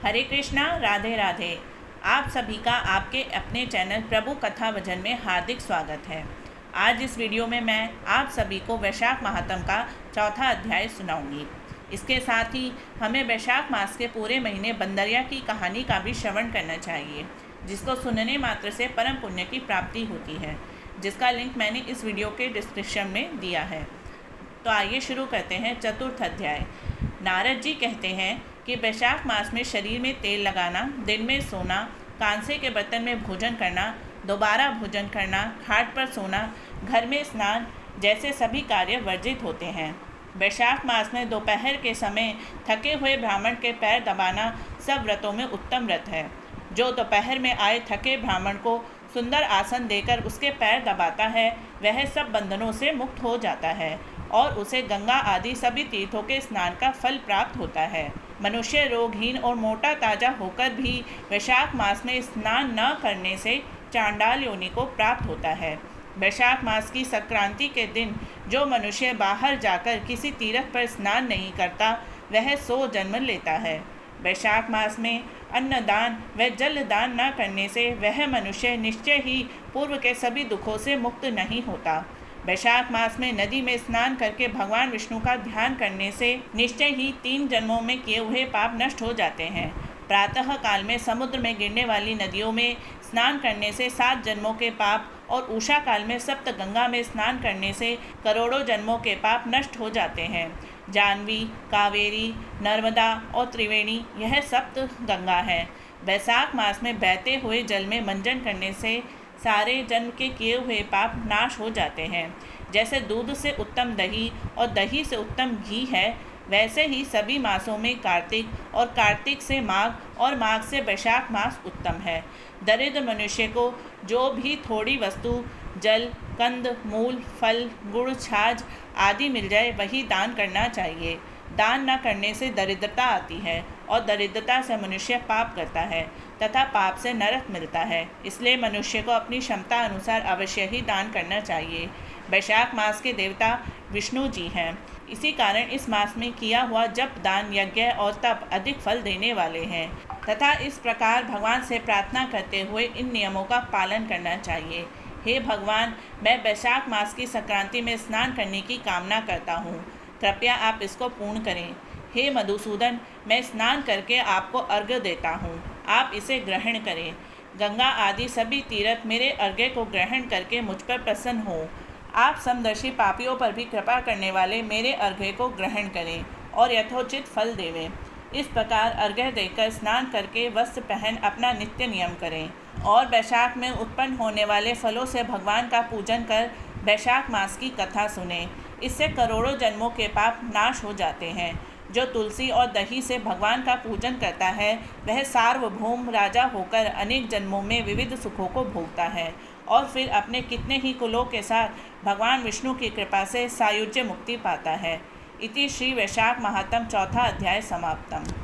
हरे कृष्णा, राधे राधे। आप सभी का आपके अपने चैनल प्रभु कथा भजन में हार्दिक स्वागत है। आज इस वीडियो में मैं आप सभी को वैशाख महात्म का चौथा अध्याय सुनाऊंगी। इसके साथ ही हमें वैशाख मास के पूरे महीने बंदरिया की कहानी का भी श्रवण करना चाहिए, जिसको सुनने मात्र से परम पुण्य की प्राप्ति होती है, जिसका लिंक मैंने इस वीडियो के डिस्क्रिप्शन में दिया है। तो आइए शुरू करते हैं चतुर्थ अध्याय। नारद जी कहते हैं कि वैशाख मास में शरीर में तेल लगाना, दिन में सोना, कांसे के बर्तन में भोजन करना, दोबारा भोजन करना, खाट पर सोना, घर में स्नान जैसे सभी कार्य वर्जित होते हैं। वैशाख मास में दोपहर के समय थके हुए ब्राह्मण के पैर दबाना सब व्रतों में उत्तम व्रत है। जो दोपहर में आए थके ब्राह्मण को सुंदर आसन देकर उसके पैर दबाता है, वह सब बंधनों से मुक्त हो जाता है और उसे गंगा आदि सभी तीर्थों के स्नान का फल प्राप्त होता है। मनुष्य रोगहीन और मोटा ताजा होकर भी वैशाख मास में स्नान न करने से चांडाल योनि को प्राप्त होता है। वैशाख मास की संक्रांति के दिन जो मनुष्य बाहर जाकर किसी तीर्थ पर स्नान नहीं करता, वह 100 जन्म लेता है। वैशाख मास में अन्नदान व जल दान न करने से वह मनुष्य निश्चय ही पूर्व के सभी दुखों से मुक्त नहीं होता। वैशाख मास में नदी में स्नान करके भगवान विष्णु का ध्यान करने से निश्चय ही 3 जन्मों में किए हुए पाप नष्ट हो जाते हैं। प्रातः काल में समुद्र में गिरने वाली नदियों में स्नान करने से 7 जन्मों के पाप और उषा काल में सप्त गंगा में स्नान करने से करोड़ों जन्मों के पाप नष्ट हो जाते हैं। जानवी, कावेरी, नर्मदा और त्रिवेणी यह सप्त गंगा है। वैशाख मास में बहते हुए जल में मंजन करने से सारे जन्म के किए हुए पाप नाश हो जाते हैं। जैसे दूध से उत्तम दही और दही से उत्तम घी है, वैसे ही सभी मासों में कार्तिक और कार्तिक से माघ और माघ से वैशाख मास उत्तम है। दरिद्र मनुष्य को जो भी थोड़ी वस्तु जल, कंद, मूल, फल, गुड़, छाछ आदि मिल जाए वही दान करना चाहिए। दान न करने से दरिद्रता आती है और दरिद्रता से मनुष्य पाप करता है तथा पाप से नरक मिलता है। इसलिए मनुष्य को अपनी क्षमता अनुसार अवश्य ही दान करना चाहिए। वैशाख मास के देवता विष्णु जी हैं। इसी कारण इस मास में किया हुआ जप, दान, यज्ञ और तप अधिक फल देने वाले हैं तथा इस प्रकार भगवान से प्रार्थना करते हुए इन नियमों का पालन करना चाहिए। हे भगवान, मैं वैशाख मास की संक्रांति में स्नान करने की कामना करता हूँ, कृपया आप इसको पूर्ण करें। हे मधुसूदन, मैं स्नान करके आपको अर्घ्य देता हूँ, आप इसे ग्रहण करें। गंगा आदि सभी तीर्थ मेरे अर्घ्य को ग्रहण करके मुझ पर प्रसन्न हो। आप समदर्शी पापियों पर भी कृपा करने वाले मेरे अर्घ्य को ग्रहण करें और यथोचित फल देवें। इस प्रकार अर्घ्य देकर स्नान करके वस्त्र पहन अपना नित्य नियम करें और वैशाख में उत्पन्न होने वाले फलों से भगवान का पूजन कर वैशाख मास की कथा सुनें। इससे करोड़ों जन्मों के पाप नाश हो जाते हैं। जो तुलसी और दही से भगवान का पूजन करता है, वह सार्वभौम राजा होकर अनेक जन्मों में विविध सुखों को भोगता है और फिर अपने कितने ही कुलों के साथ भगवान विष्णु की कृपा से सायुज्य मुक्ति पाता है। इति श्री वैशाख महात्म चौथा अध्याय समाप्तम।